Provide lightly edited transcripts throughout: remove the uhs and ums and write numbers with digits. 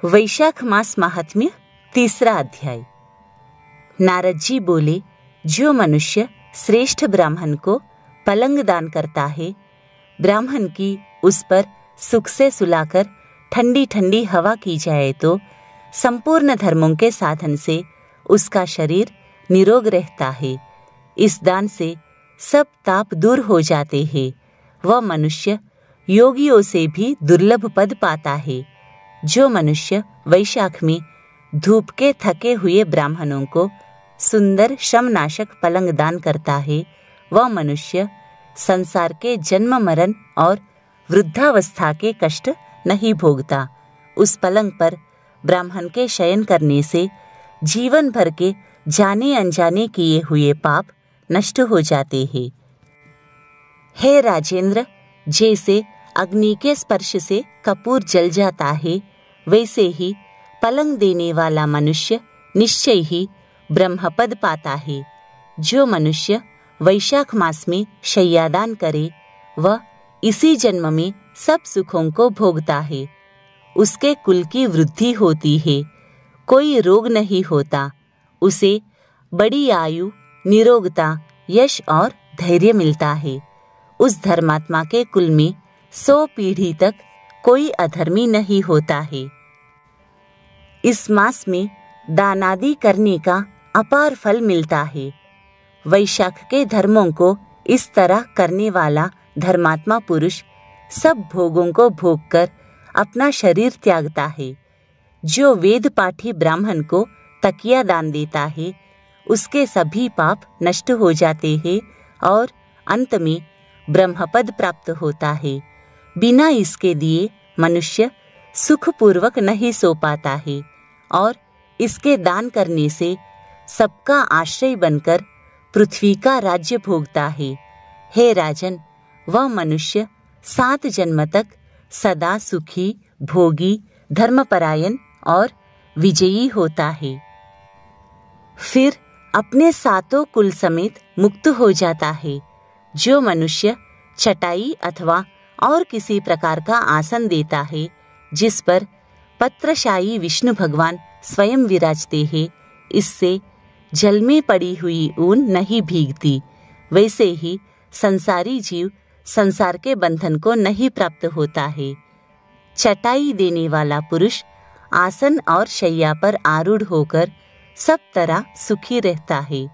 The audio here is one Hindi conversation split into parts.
वैशाख मास महात्म्य, तीसरा अध्याय। नारद जी बोले, जो मनुष्य श्रेष्ठ ब्राह्मण को पलंग दान करता है, ब्राह्मण की उस पर सुख से सुलाकर ठंडी ठंडी हवा की जाए तो संपूर्ण धर्मों के साधन से उसका शरीर निरोग रहता है। इस दान से सब ताप दूर हो जाते हैं। वह मनुष्य योगियों से भी दुर्लभ पद पाता है। जो मनुष्य वैशाख में धूप के थके हुए ब्राह्मणों को सुंदर श्रमनाशक पलंग दान करता है, वह मनुष्य संसार के जन्म मरण और वृद्धावस्था के कष्ट नहीं भोगता। उस पलंग पर ब्राह्मण के शयन करने से जीवन भर के जाने अनजाने किए हुए पाप नष्ट हो जाते हैं। हे राजेंद्र, जैसे अग्नि के स्पर्श से कपूर जल जाता है, वैसे ही पलंग देने वाला मनुष्य निश्चय ही ब्रह्मपद पाता है। जो मनुष्य वैशाख मास में शय्यादान करे, वह इसी जन्म में सब सुखों को भोगता है। उसके कुल की वृद्धि होती है, कोई रोग नहीं होता। उसे बड़ी आयु, निरोगता, यश और धैर्य मिलता है। उस धर्मात्मा के कुल में 100 पीढ़ी तक कोई अधर्मी नहीं होता है। इस मास में दानादि करने का अपार फल मिलता है। वैशाख के धर्मों को इस तरह करने वाला धर्मात्मा पुरुष सब भोगों को भोगकर अपना शरीर त्यागता है। जो वेद पाठी ब्राह्मण को तकिया दान देता है, उसके सभी पाप नष्ट हो जाते हैं और अंत में ब्रह्मपद प्राप्त होता है। बिना इसके दिए मनुष्य सुखपूर्वक नहीं सो पाता है और इसके दान करने से सबका आश्रय बनकर पृथ्वी का राज्य भोगता है। हे राजन, वह मनुष्य 7 जन्म तक सदा सुखी, भोगी, धर्मपरायण और विजयी होता है। फिर अपने 7 कुल समेत मुक्त हो जाता है। जो मनुष्य चटाई अथवा और किसी प्रकार का आसन देता है, जिस पर पत्रशायी विष्णु भगवान स्वयं विराजते हैं, इससे जल में पड़ी हुई ऊन नहीं भीगती। वैसे ही संसारी जीव संसार के बंधन को नहीं प्राप्त होता है। चटाई देने वाला पुरुष आसन और शैया पर आरूढ़ होकर सब तरह सुखी रहता है।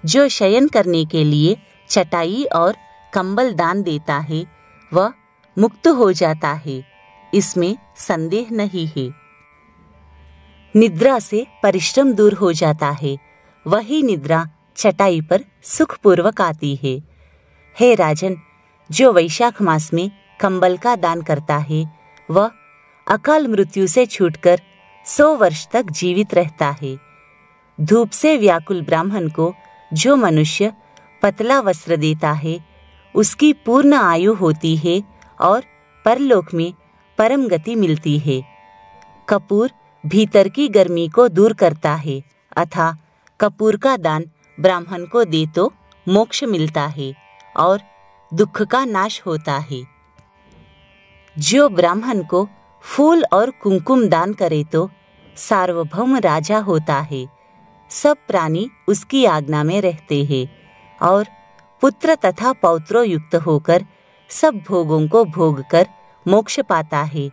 जो शयन करने के लिए चटाई और कंबल दान देता है, वह मुक्त हो जाता है, इसमें संदेह नहीं है। निद्रा से परिश्रम दूर हो जाता है, वही निद्रा चटाई पर सुखपूर्वक आती है। हे राजन, जो वैशाख मास में कंबल का दान करता है, वह अकाल मृत्यु से छूटकर 100 वर्ष तक जीवित रहता है। धूप से व्याकुल ब्राह्मण को जो मनुष्य पतला वस्त्र देता है, उसकी पूर्ण आयु होती है और परलोक में परम गति मिलती है। कपूर भीतर की गर्मी को दूर करता है, अतः कपूर का दान ब्राह्मण को दे तो मोक्ष मिलता है और दुख का नाश होता है। जो ब्राह्मण को फूल और कुमकुम दान करे तो सार्वभौम राजा होता है। सब प्राणी उसकी आज्ञा में रहते हैं और पुत्र तथा पौत्रों युक्त होकर सब भोगों को भोगकर मोक्ष पाता है।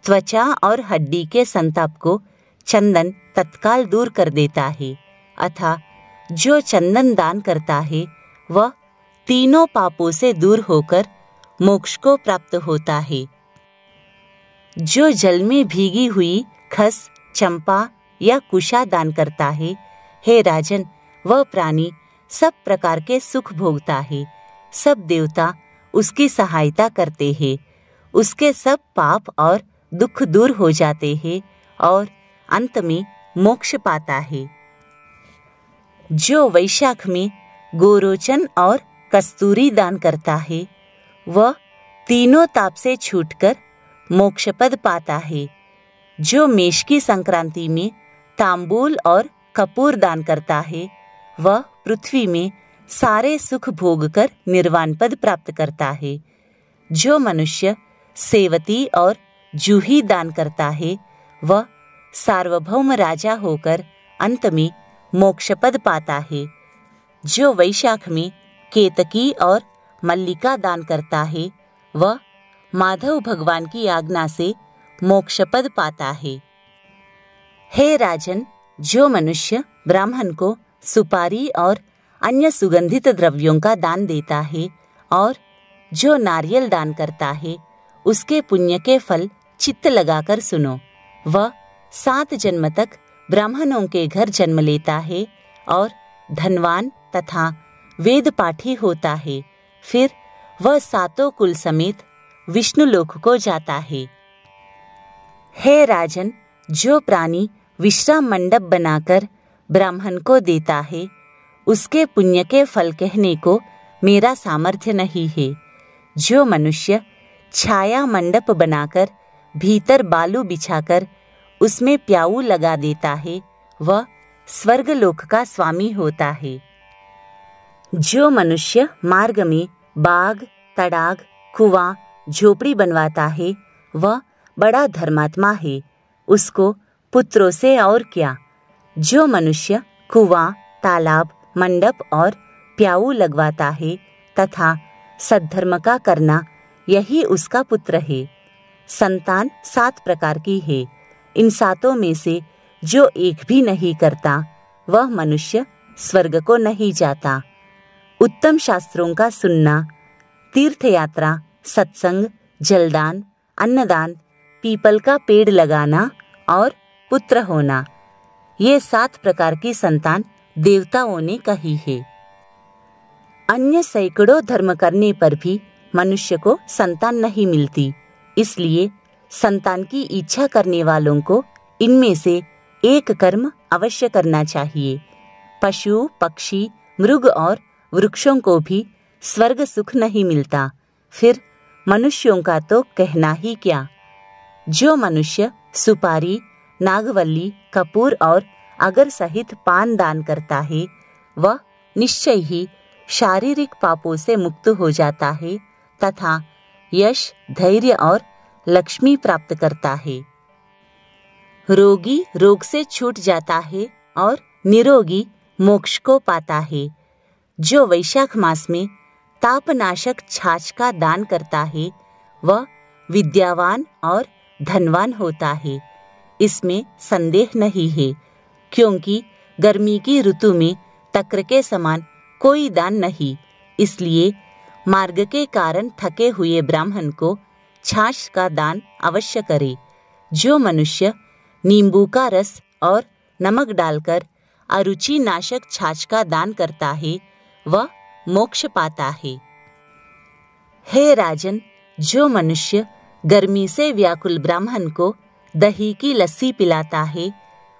त्वचा और हड्डी के संताप को चंदन तत्काल दूर कर देता है, अतः जो चंदन दान करता है, वह तीनों पापों से दूर होकर मोक्ष को प्राप्त होता है। जो जल में भीगी हुई खस, चंपा या कुशा दान करता है, हे राजन, वह प्राणी सब प्रकार के सुख भोगता है। सब देवता उसकी सहायता करते हैं, उसके सब पाप और दुख दूर हो जाते हैं और अंत में मोक्ष पाता है। जो वैशाख में गोरोचन और कस्तूरी दान करता है, वह तीनों ताप से छूटकर मोक्षपद पाता है। जो मेष की संक्रांति में तांबूल और कपूर दान करता है, वह पृथ्वी में सारे सुख भोगकर निर्वाण पद प्राप्त करता है। जो मनुष्य सेवती और जूही दान करता है, वह सार्वभौम राजा होकर अंत में मोक्षपद पाता है। जो वैशाख में केतकी और मल्लिका दान करता है वह माधव भगवान की आज्ञा से मोक्षपद पाता है। हे राजन, जो मनुष्य ब्राह्मण को सुपारी और अन्य सुगंधित द्रव्यों का दान देता है और जो नारियल दान करता है उसके पुण्य के फल चित्त लगाकर सुनो। वह 7 जन्म तक ब्राह्मणों के घर जन्म लेता है और धनवान तथा वेद पाठी होता है। फिर वह 7 कुल समेत विष्णु लोक को जाता है। हे राजन, जो प्राणी विश्राम मंडप बनाकर ब्राह्मण को देता है उसके पुण्य के फल कहने को मेरा सामर्थ्य नहीं है। जो मनुष्य छाया मंडप बनाकर भीतर बालू बिछाकर उसमें प्याऊ लगा देता है वह स्वर्ग लोक का स्वामी होता है। जो मनुष्य मार्ग में बाग, तड़ाग, कुआं, झोपड़ी बनवाता है वह बड़ा धर्मात्मा है। उसको पुत्रों से और क्या। जो मनुष्य कुआं, तालाब, मंडप और प्याऊ लगवाता है तथा सद्धर्म का करना यही उसका पुत्र है। संतान 7 प्रकार की है। इन 7 में से जो एक भी नहीं करता वह मनुष्य स्वर्ग को नहीं जाता। उत्तम शास्त्रों का सुनना, तीर्थ यात्रा, सत्संग, जलदान, अन्नदान, पीपल का पेड़ लगाना और पुत्र होना, ये 7 प्रकार की संतान देवताओं ने कही है। अन्य सैकड़ों धर्म करने पर भी मनुष्य को संतान नहीं मिलती। इसलिए संतान की इच्छा करने वालों को इनमें से एक कर्म अवश्य करना चाहिए। पशु, पक्षी, मृग और वृक्षों को भी स्वर्ग सुख नहीं मिलता, फिर मनुष्यों का तो कहना ही क्या। जो मनुष्य सुपारी, नागवल्ली, कपूर और अगर सहित पान दान करता है वह निश्चय ही शारीरिक पापों से मुक्त हो जाता है तथा यश, धैर्य और लक्ष्मी प्राप्त करता है। रोगी रोग से छूट जाता है और निरोगी मोक्ष को पाता है। जो वैशाख मास में तापनाशक छाछ का दान करता है वह विद्यावान और धनवान होता है। इसमें संदेह नहीं है, क्योंकि गर्मी की ऋतु में तक्र के समान कोई दान नहीं। इसलिए मार्ग के कारण थके हुए ब्राह्मण को छाछ का दान अवश्य करे। जो मनुष्य नींबू का रस और नमक डालकर अरुचि नाशक छाछ का दान करता है वह मोक्ष पाता है। हे राजन, जो मनुष्य गर्मी से व्याकुल ब्राह्मण को दही की लस्सी पिलाता है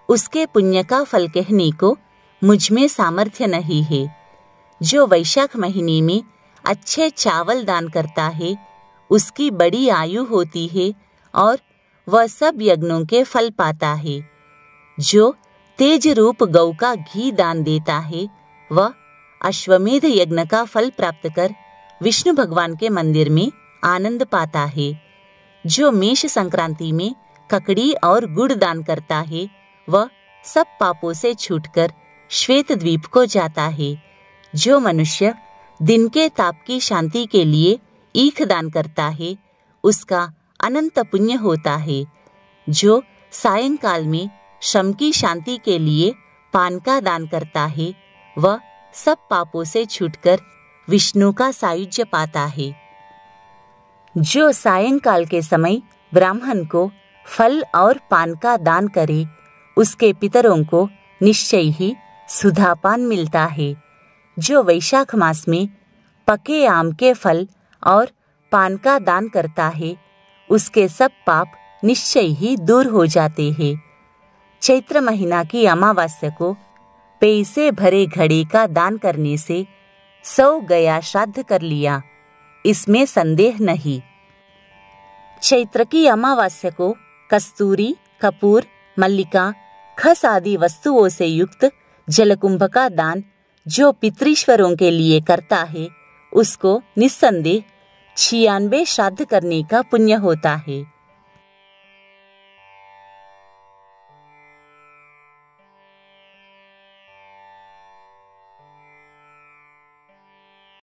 उसके पुण्य का फल कहने को मुझ में सामर्थ्य नहीं है। जो वैशाख महीने में अच्छे चावल दान करता है उसकी बड़ी आयु होती है और वह सब यज्ञों के फल पाता है। जो तेज रूप गौ का घी दान देता है वह अश्वमेध यज्ञ का फल प्राप्त कर विष्णु भगवान के मंदिर में आनंद पाता है। जो मेष संक्रांति में ककड़ी और गुड़ दान करता है वह सब पापों से छूटकर श्वेत द्वीप को जाता है। जो मनुष्य दिन के ताप की शांति के लिए ईख दान करता है उसका अनंत पुण्य होता है। जो सायंकाल में श्रम की शांति के लिए पान का दान करता है वह सब पापों से छूटकर विष्णु का सायुज्य पाता है। जो सायंकाल के समय ब्राह्मण को फल और पान का दान करे उसके पितरों को निश्चय ही सुधापान मिलता है। जो वैशाख मास में पके आम के फल और पान का दान करता है उसके सब पाप निश्चय ही दूर हो जाते हैं। चैत्र महीना की अमावस्या को पैसे भरे घड़े का दान करने से 100 गया श्राद्ध कर लिया, इसमें संदेह नहीं। चैत्र की अमावस्या को कस्तूरी, कपूर, मल्लिका, खस आदि वस्तुओं से युक्त जलकुंभ का दान जो पितृश्वरों के लिए करता है उसको निस्संदेह 96 श्राद्ध करने का पुण्य होता है।